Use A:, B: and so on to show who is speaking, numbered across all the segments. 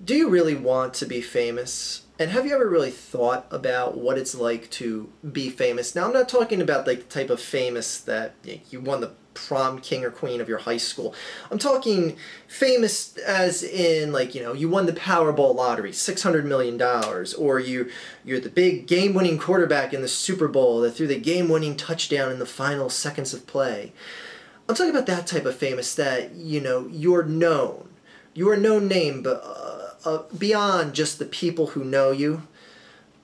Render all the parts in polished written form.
A: Do you really want to be famous? And have you ever really thought about what it's like to be famous? Now, I'm not talking about like the type of famous that you won the prom king or queen of your high school. I'm talking famous as in like, you won the Powerball lottery, $600 million, or you're the big game-winning quarterback in the Super Bowl that threw the game-winning touchdown in the final seconds of play. I'm talking about that type of famous that, you're known. You are no name, but beyond just the people who know you,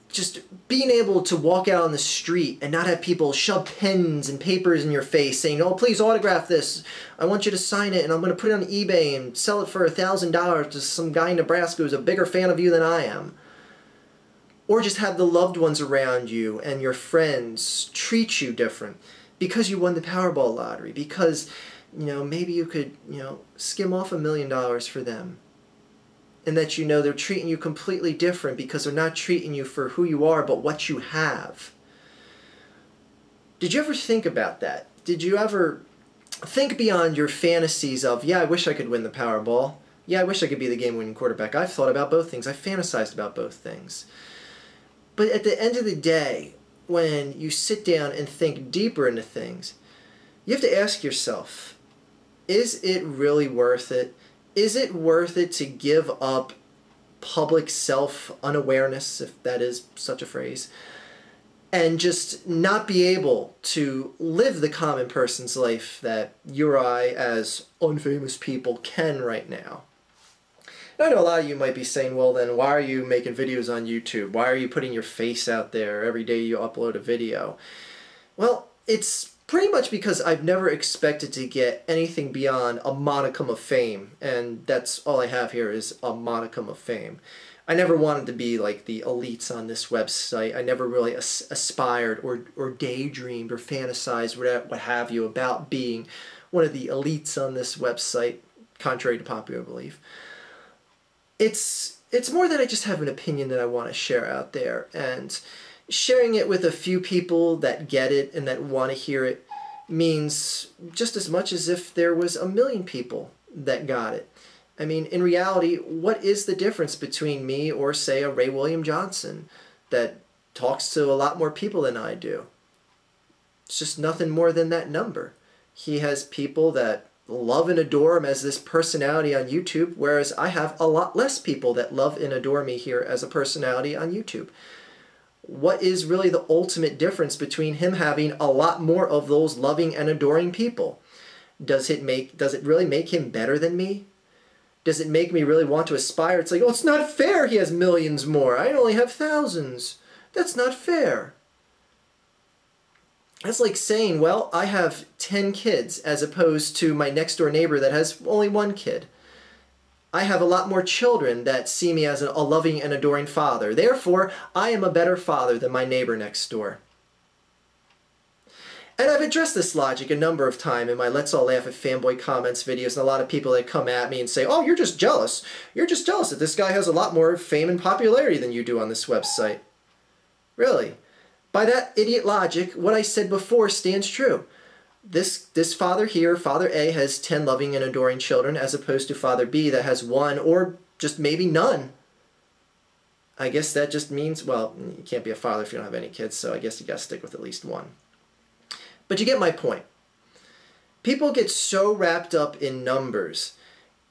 A: just being able to walk out on the street and not have people shove pens and papers in your face saying, "Oh, please autograph this. I want you to sign it, and I'm going to put it on eBay and sell it for $1,000 to some guy in Nebraska who's a bigger fan of you than I am." Or just have the loved ones around you and your friends treat you different because you won the Powerball lottery, because, maybe you could, skim off $1 million for them. And that they're treating you completely different because they're not treating you for who you are but what you have. Did you ever think about that? Did you ever think beyond your fantasies of, yeah, I wish I could win the Powerball. Yeah, I wish I could be the game-winning quarterback. I've thought about both things. I've fantasized about both things. But at the end of the day, when you sit down and think deeper into things, you have to ask yourself, is it really worth it? Is it worth it to give up public self-unawareness, if that is such a phrase, and just not be able to live the common person's life that you or I, as unfamous people, can right now? And I know a lot of you might be saying, well then, why are you making videos on YouTube? Why are you putting your face out there every day you upload a video? Well, it's pretty much because I've never expected to get anything beyond a modicum of fame, and that's all I have here is a modicum of fame. I never wanted to be like the elites on this website. I never really aspired or daydreamed or fantasized, what have you, about being one of the elites on this website, contrary to popular belief. It's more that I just have an opinion that I want to share out there, and sharing it with a few people that get it and that want to hear it means just as much as if there was 1,000,000 people that got it. I mean, in reality, what is the difference between me or, say, a Ray William Johnson that talks to a lot more people than I do? It's just nothing more than that number. He has people that love and adore him as this personality on YouTube, whereas I have a lot less people that love and adore me here as a personality on YouTube. What is really the ultimate difference between him having a lot more of those loving and adoring people? Does it really make him better than me? Does it make me really want to aspire? It's like, oh, it's not fair he has millions more. I only have thousands. That's not fair. That's like saying, well, I have 10 kids as opposed to my next door neighbor that has only 1 kid. I have a lot more children that see me as a loving and adoring father. Therefore, I am a better father than my neighbor next door. And I've addressed this logic a number of times in my Let's All Laugh at Fanboy Comments videos, and a lot of people that come at me and say, oh, you're just jealous. You're just jealous that this guy has a lot more fame and popularity than you do on this website. Really? By that idiot logic, what I said before stands true. This father here, Father A, has 10 loving and adoring children, as opposed to Father B that has 1 or just maybe none. I guess that just means, well, you can't be a father if you don't have any kids, so I guess you gotta stick with at least 1. But you get my point. People get so wrapped up in numbers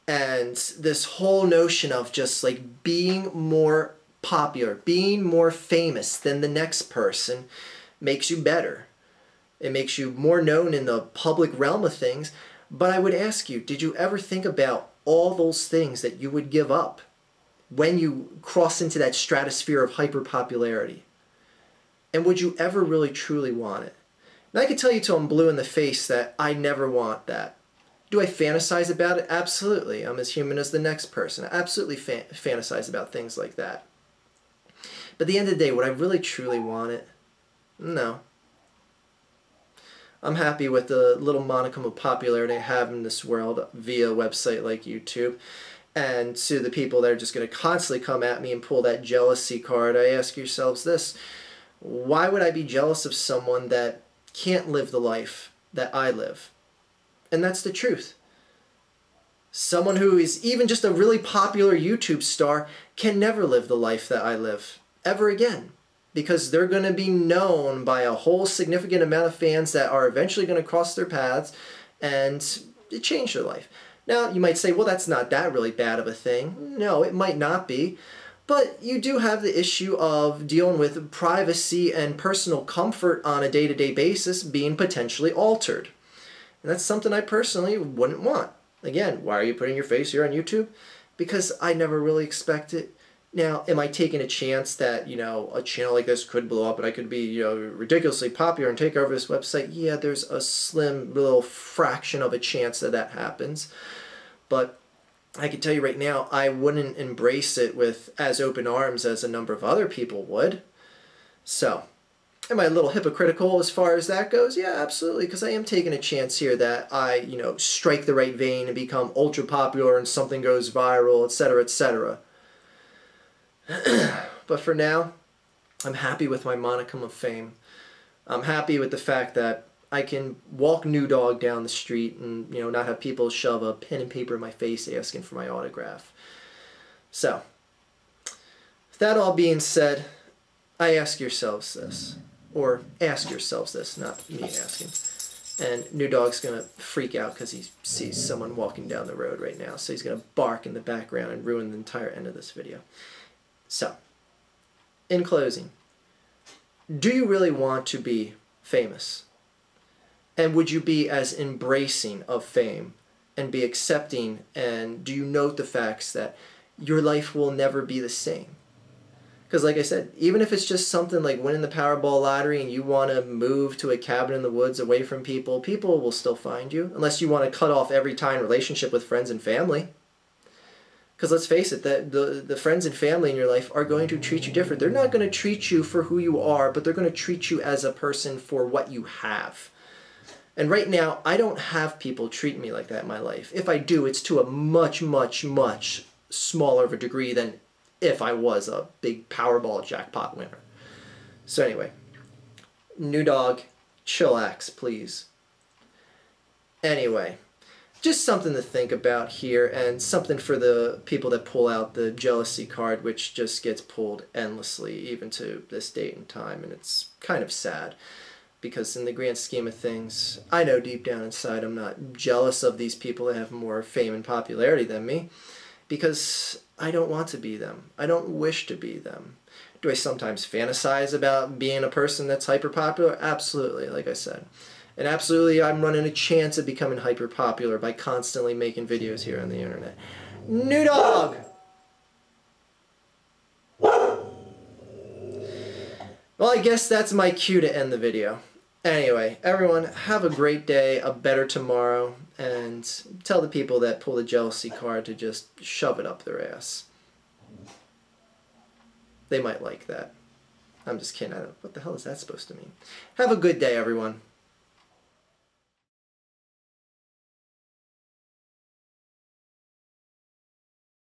A: and this whole notion of just like being more popular, being more famous than the next person makes you better. It makes you more known in the public realm of things. But I would ask you, did you ever think about all those things that you would give up when you cross into that stratosphere of hyperpopularity? And would you ever really truly want it? And I can tell you till I'm blue in the face that I never want that. Do I fantasize about it? Absolutely. I'm as human as the next person. I absolutely fantasize about things like that. But at the end of the day, would I really truly want it? No. I'm happy with the little modicum of popularity I have in this world via a website like YouTube. And to the people that are just going to constantly come at me and pull that jealousy card, I ask yourselves this: why would I be jealous of someone that can't live the life that I live? And that's the truth. Someone who is even just a really popular YouTube star can never live the life that I live ever again, because they're going to be known by a whole significant amount of fans that are eventually going to cross their paths and change their life. Now, you might say, well, that's not that really bad of a thing. No, it might not be. But you do have the issue of dealing with privacy and personal comfort on a day-to-day basis being potentially altered. And that's something I personally wouldn't want. Again, why are you putting your face here on YouTube? Because I never really expect it. Now, am I taking a chance that, you know, a channel like this could blow up and I could be, you know, ridiculously popular and take over this website? Yeah, there's a slim little fraction of a chance that that happens. But I can tell you right now, I wouldn't embrace it with as open arms as a number of other people would. So, am I a little hypocritical as far as that goes? Yeah, absolutely, because I am taking a chance here that I, you know, strike the right vein and become ultra popular and something goes viral, etc., etc. But for now, I'm happy with my monicum of fame. I'm happy with the fact that I can walk New Dog down the street and, you know, not have people shove a pen and paper in my face asking for my autograph. So, with that all being said, I ask yourselves this, or ask yourselves this, not me asking. And New Dog's going to freak out because he sees someone walking down the road right now, so he's going to bark in the background and ruin the entire end of this video. So, in closing, do you really want to be famous? And would you be as embracing of fame and be accepting, and do you note the facts that your life will never be the same? Because like I said, even if it's just something like winning the Powerball lottery and you want to move to a cabin in the woods away from people, people will still find you, unless you want to cut off every time relationship with friends and family. Because let's face it, the friends and family in your life are going to treat you different. They're not going to treat you for who you are, but they're going to treat you as a person for what you have. And right now, I don't have people treat me like that in my life. If I do, it's to a much, much, much smaller of a degree than if I was a big Powerball jackpot winner. So anyway, New Dog, chillax, please. Anyway, just something to think about here, and something for the people that pull out the jealousy card, which just gets pulled endlessly, even to this date and time, and it's kind of sad. Because in the grand scheme of things, I know deep down inside I'm not jealous of these people that have more fame and popularity than me, because I don't want to be them. I don't wish to be them. Do I sometimes fantasize about being a person that's hyper popular? Absolutely, like I said. And absolutely I'm running a chance of becoming hyper popular by constantly making videos here on the internet. New Dog! Well, I guess that's my cue to end the video. Anyway, everyone, have a great day, a better tomorrow, and tell the people that pull the jealousy card to just shove it up their ass. They might like that. I'm just kidding. What the hell is that supposed to mean? Have a good day, everyone.